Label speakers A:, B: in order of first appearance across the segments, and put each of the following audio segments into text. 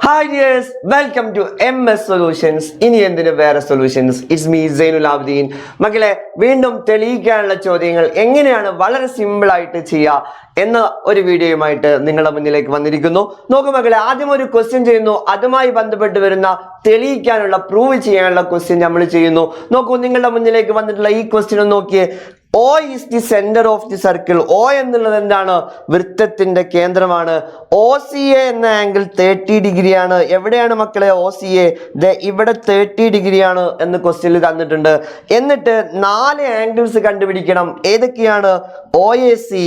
A: Hi dears, welcome to MS Solutions. ഇനി എന്തിനു വേറെ solutions. It's me Zainul Abdeen. മക്കളെ, വീണ്ടും തെളിയിക്കാനുള്ള ചോദ്യങ്ങൾ എങ്ങനെയാണ് വളരെ സിമ്പിൾ ആയിട്ട് ചെയ്യുക എന്ന ഒരു വീഡിയോയുമായിട്ട് നിങ്ങളുടെ മുന്നിലേക്ക് വന്നിരിക്കുന്നു. നോക്കൂ മക്കളെ, ആദ്യം ഒരു ക്വസ്റ്റ്യൻ ചെയ്യുന്നു, അതുമായി ബന്ധപ്പെട്ട് വരുന്ന തെളിയിക്കാനുള്ള പ്രൂവ് ചെയ്യാനുള്ള ക്വസ്റ്റ്യൻ നമ്മൾ ചെയ്യുന്നു. നോക്കൂ, നിങ്ങളുടെ മുന്നിലേക്ക് വന്നിട്ടുള്ള ഈ ക്വസ്റ്റ്യൻ ഒന്ന് നോക്കിയേ. O is the center of the circle. O എന്നുള്ളത് എന്താണ്? വൃത്തത്തിന്റെ കേന്ദ്രമാണ്. OCA എന്ന ആംഗിൾ 30 ഡിഗ്രി ആണ്. എവിടെയാണ് മക്കളെ OCA? ഇവിടെ 30 ഡിഗ്രി ആണ് എന്ന് ക്വസ്റ്റ്യനിൽ തന്നിട്ടുണ്ട്. എന്നിട്ട് 4 ആംഗിൾസ് കണ്ടുപിടിക്കണം. ഏതൊക്കെയാണ്? OAC,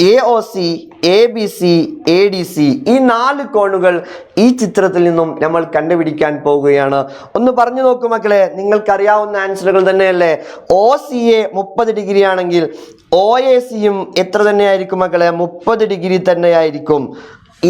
A: AOC, ABC, ADC. ഈ 4 കോണുകൾ ഈ ചിത്രത്തിൽ നിന്നും നമ്മൾ കണ്ടുപിടിക്കാൻ പോവുകയാണ്. ഒന്ന് പറഞ്ഞു നോക്കൂ മക്കളെ, നിങ്ങൾക്കറിയാവുന്ന ആൻസറുകൾ തന്നെയല്ലേ. OCA 30 ഡിഗ്രി ആണെങ്കിൽ OACയും എത്ര തന്നെയായിരിക്കും മക്കളെ? 30 ഡിഗ്രി തന്നെയായിരിക്കും.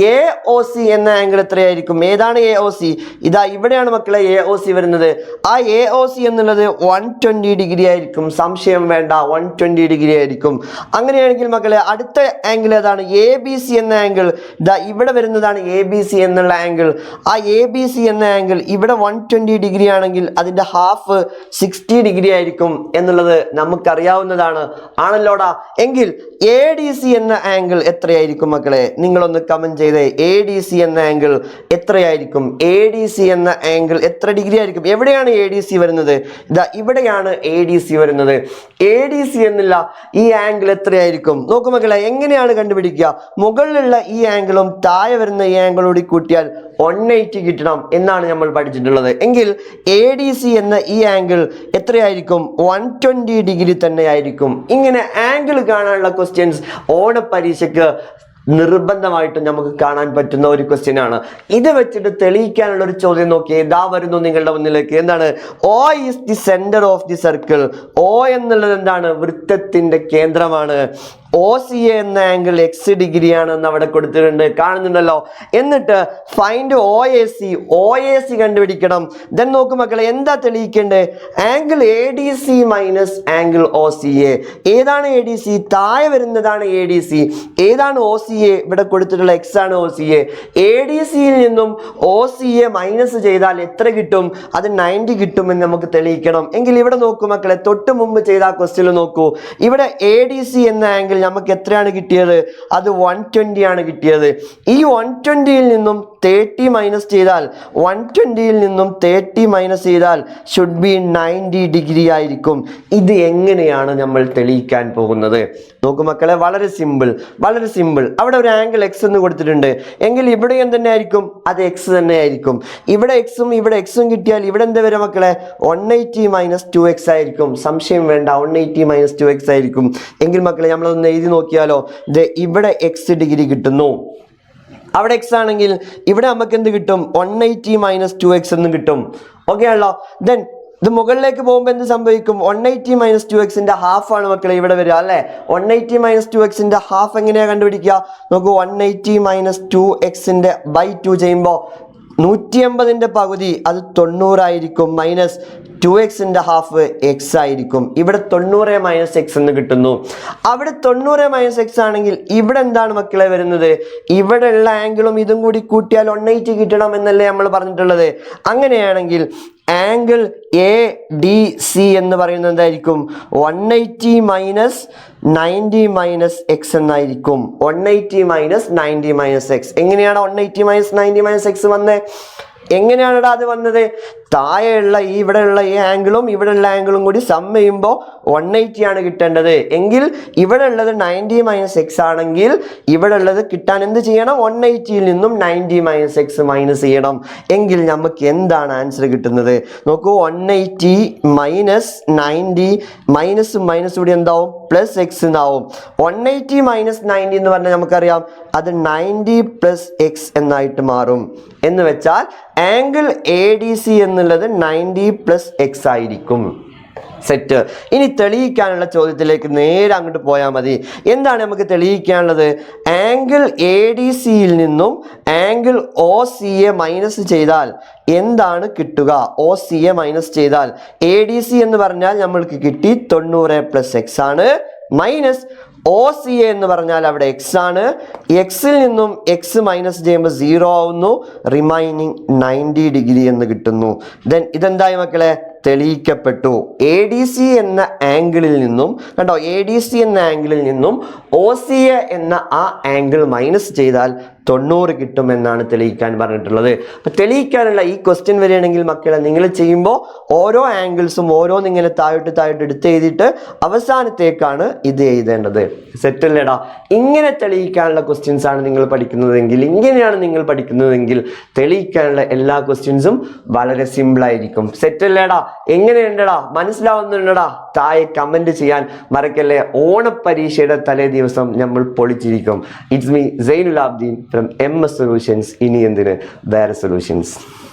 A: AOC എന്ന ആംഗിൾ എത്രയായിരിക്കും? ഏതാണ് AOC? ഇതാ ഇവിടെയാണ് മക്കളെ AOC വരുന്നത്. ആ AOC എന്നുള്ളത് 120 ഡിഗ്രി ആയിരിക്കും. സംശയം വേണ്ട, 120 ഡിഗ്രി ആയിരിക്കും. അങ്ങനെയാണെങ്കിൽ മക്കളെ അടുത്ത ആംഗിൾ ഏതാണ്? ABC എന്ന ആംഗിൾ. ഇതാ ഇവിടെ വരുന്നതാണ് ABC എന്നുള്ള ആംഗിൾ. ആ ABC എന്ന ആംഗിൾ ഇവിടെ 120 ഡിഗ്രി ആണെങ്കിൽ അതിൻ്റെ ഹാഫ് 60 ഡിഗ്രി ആയിരിക്കും എന്നുള്ളത് നമുക്കറിയാവുന്നതാണ്. ആണല്ലോടാ. എങ്കിൽ ADC എന്ന ആംഗിൾ എത്രയായിരിക്കും മക്കളെ? നിങ്ങളൊന്ന് കമന്റ് ചെയ്തേ. ADC എന്ന ആംഗിൾ എത്രയായിരിക്കും? ADC എന്ന ആംഗിൾ എത്ര ഡിഗ്രി ആയിരിക്കും? എവിടെയാണ് ADC വരുന്നത്? ഇതാ ഇവിടെയാണ് ADC വരുന്നത്. ADC എന്നുള്ള ഈ ആംഗിൾ എത്രയായിരിക്കും? നോക്കൂ മക്കളെ, എങ്ങനെയാണ് കണ്ടുപിടിക്കുക? മുകളിലുള്ള ഈ ആംഗിളും താഴെ വരുന്ന ഈ ആംഗിളും കൂടി കൂട്ടിയാൽ 180 കിട്ടണം എന്നാണ് നമ്മൾ പഠിച്ചിട്ടുള്ളത്. എങ്കിൽ ADC എന്ന ഈ ആംഗിൾ എത്രയായിരിക്കും? 120 ഡിഗ്രി തന്നെയായിരിക്കും. ഇങ്ങനെ ആംഗിൾ കാണാനുള്ള ക്വസ്റ്റ്യൻസ് ഓണപരീക്ഷയ്ക്ക് നിർബന്ധമായിട്ടും നമുക്ക് കാണാൻ പറ്റുന്ന ഒരു ക്വസ്റ്റ്യൻ ആണ്. ഇത് വെച്ചിട്ട് തെളിയിക്കാനുള്ള ഒരു ചോദ്യം നോക്കിയേ. ഇതാ വരുന്നു നിങ്ങളുടെ മുന്നിലേക്ക്. എന്താണ്? O is the center of the circle. O എന്നുള്ളത് എന്താണ്? വൃത്തത്തിന്റെ കേന്ദ്രമാണ്. OCA എന്ന ആംഗിൾ X ഡിഗ്രി ആണെന്ന് അവിടെ കൊടുത്തിട്ടുണ്ട്, കാണുന്നുണ്ടല്ലോ. എന്നിട്ട് ഫൈൻഡ് OAC കണ്ടുപിടിക്കണം. ദെൻ നോക്കൂ മക്കളെ, എന്താ തെളിയിക്കേണ്ടത്? Angle ADC minus angle OCA. ഏതാണ് ADC? താഴെ വരുന്നതാണ് ADC. ഏതാണ് OCA? ഇവിടെ കൊടുത്തിട്ടുള്ള X ആണ് OCA. ADCയിൽ നിന്നും OCA മൈനസ് ചെയ്താൽ എത്ര കിട്ടും? അത് 90 കിട്ടുമെന്ന് നമുക്ക് തെളിയിക്കണം. എങ്കിൽ ഇവിടെ നോക്കൂ മക്കളെ, തൊട്ട് മുമ്പ് ചെയ്ത ക്വസ്റ്റ്യൻ നോക്കൂ. ഇവിടെ ADC എന്ന ആംഗിൾ നമുക്ക് എത്രയാണ് കിട്ടിയത്? അത് 120 ആണ് കിട്ടിയത്. ഈ 120യിൽ നിന്നും 30 മൈനസ് ചെയ്താൽ 120യിൽ നിന്നും 30 മൈനസ് ചെയ്താൽ ഷുഡ് ബി 90 ഡിഗ്രി ആയിരിക്കും. ഇത് എങ്ങനെയാണ് നമ്മൾ തെളിയിക്കാൻ പോകുന്നത്? നോക്കൂ മക്കളെ, വളരെ സിമ്പിൾ, വളരെ സിമ്പിൾ. അവിടെ ഒരു ആംഗിൾ X എന്ന് കൊടുത്തിട്ടുണ്ട്. എങ്കിൽ ഇവിടെ എന്ത് ആയിരിക്കും? അത് X തന്നെ ആയിരിക്കും. ഇവിടെ Xഉം ഇവിടെ Xഉം കിട്ടിയാൽ ഇവിടെ എന്താ വരും മക്കളെ? 180 മൈനസ് 2X ആയിരിക്കും. സംശയം വേണ്ട, 180 മൈനസ് 2X ആയിരിക്കും. എങ്കിൽ മക്കളെ നമ്മളൊന്ന് എഴുതി നോക്കിയാലോ. ഇവിടെ X ഡിഗ്രി കിട്ടുന്നു. അവിടെ X ആണെങ്കിൽ ഇവിടെ നമുക്ക് എന്ത് കിട്ടും? 180 മൈനസ് 2X എന്ന് കിട്ടും. ഓക്കെ ആണല്ലോ. ദെൻ ഇത് മുകളിലേക്ക് പോകുമ്പോൾ എന്ത് സംഭവിക്കും? 180 മൈനസ് 2Xന്റെ ഹാഫ് ആണ് മക്കളെ ഇവിടെ വരിക, അല്ലെ? 180 മൈനസ് 2Xന്റെ ഹാഫ് എങ്ങനെയാ കണ്ടുപിടിക്കുക? നോക്കൂ, 180 മൈനസ് 2Xന്റെ ബൈ 2 ചെയ്യുമ്പോൾ 180ന്റെ പകുതി അത് 90 ആയിരിക്കും. മൈനസ് 2Xന്റെ ഹാഫ് X ആയിരിക്കും. ഇവിടെ 90 മൈനസ് X എന്ന് കിട്ടുന്നു. അവിടെ 90 മൈനസ് X ആണെങ്കിൽ ഇവിടെ എന്താണ് മക്കളെ വരുന്നത്? ഇവിടെ ഉള്ള ആംഗിളും ഇതും കൂടി കൂട്ടിയാൽ 180 കിട്ടണം എന്നല്ലേ നമ്മൾ പറഞ്ഞിട്ടുള്ളത്. അങ്ങനെയാണെങ്കിൽ ആംഗിൾ ADC എന്ന് പറയുന്നത് എന്തായിരിക്കും? 180 മൈനസ് 90 മൈനസ് X എന്നായിരിക്കും. 180 മൈനസ് 90 മൈനസ് X. എങ്ങനെയാണ് 180 മൈനസ് 90 മൈനസ് X വന്നത്? എങ്ങനെയാണ് അത് വന്നത്? താഴെയുള്ള ഇവിടെയുള്ള ഈ ആംഗിളും ഇവിടെയുള്ള ആംഗിളും കൂടി സം ചെയ്യുമ്പോൾ 180 ആണ് കിട്ടേണ്ടത്. എങ്കിൽ ഇവിടെ ഉള്ളത് 90 മൈനസ് X ആണെങ്കിൽ ഇവിടെ ഉള്ളത് കിട്ടാൻ എന്ത് ചെയ്യണം? 180യിൽ നിന്നും 90 മൈനസ് X മൈനസ് ചെയ്യണം. എങ്കിൽ നമുക്ക് എന്താണ് ആൻസർ കിട്ടുന്നത്? നോക്കൂ, 180 മൈനസ് 90 മൈനസ് മൈനസ് കൂടി എന്താവും? പ്ലസ് X എന്നാവും. 180 മൈനസ് 90 എന്ന് പറഞ്ഞാൽ നമുക്കറിയാം അത് 90 പ്ലസ് X എന്നായിട്ട് മാറും. എന്ന് വെച്ചാൽ ആംഗിൾ ADC എന്നുള്ളത് 90 പ്ലസ് X ആയിരിക്കും. സെറ്റ്. ഇനി തെളിയിക്കാനുള്ള ചോദ്യത്തിലേക്ക് നേരെ അങ്ങോട്ട് പോയാൽ മതി. എന്താണ് നമുക്ക് തെളിയിക്കാനുള്ളത്? ആംഗിൾ ADCയിൽ നിന്നും ആംഗിൾ OCA മൈനസ് ചെയ്താൽ എന്താണ് കിട്ടുക? OCA മൈനസ് ചെയ്താൽ ADC എന്ന് പറഞ്ഞാൽ നമ്മൾക്ക് കിട്ടി 90 പ്ലസ് X ആണ്. മൈനസ് ഒ സി എ എന്ന് പറഞ്ഞാൽ അവിടെ എക്സ് ആണ്. എക്സിൽ നിന്നും എക്സ് മൈനസ് ചെയ്യുമ്പോൾ 0 ആവുന്നു. റിമൈനിങ് 90 ഡിഗ്രി എന്ന് കിട്ടുന്നു. ദെൻ ഇതെന്തായി മക്കളെ? തെളിയിക്കപ്പെട്ടു. എ ഡി സി എന്ന ആംഗിളിൽ നിന്നും കണ്ടോ, എ ഡി സി എന്ന ആംഗിളിൽ നിന്നും ഒ സി എ എന്ന ആ ആംഗിൾ മൈനസ് ചെയ്താൽ 90 കിട്ടുമെന്നാണ് തെളിയിക്കാൻ പറഞ്ഞിട്ടുള്ളത്. അപ്പൊ തെളിയിക്കാനുള്ള ഈ ക്വസ്റ്റ്യൻ വരികയാണെങ്കിൽ മക്കളെ നിങ്ങൾ ചെയ്യുമ്പോൾ ഓരോ ആംഗിൾസും ഓരോന്നിങ്ങനെ താഴോട്ട് എടുത്ത് എഴുതിയിട്ട് അവസാനത്തേക്കാണ് ഇത് എഴുതേണ്ടത്. സെറ്റ് അല്ലേടാ? ഇങ്ങനെ തെളിയിക്കാനുള്ള ക്വസ്റ്റ്യൻസ് ആണ് നിങ്ങൾ പഠിക്കുന്നതെങ്കിൽ, ഇങ്ങനെയാണ് നിങ്ങൾ പഠിക്കുന്നതെങ്കിൽ തെളിയിക്കാനുള്ള എല്ലാ ക്വസ്റ്റ്യൻസും വളരെ സിമ്പിൾ ആയിരിക്കും. സെറ്റ് അല്ലേടാ? എങ്ങനെയുണ്ടടാ? മനസ്സിലാവുന്നുണ്ടടാ? താഴെ കമന്റ് ചെയ്യാൻ മറക്കല്ലേ. ഓണപ്പരീക്ഷയുടെ തലേ ദിവസം നമ്മൾ പൊളിച്ചിരിക്കും. It's me Zainul Abideen from MS Solutions. ഇനി എന്തിന് വേറെ സൊല്യൂഷൻസ്.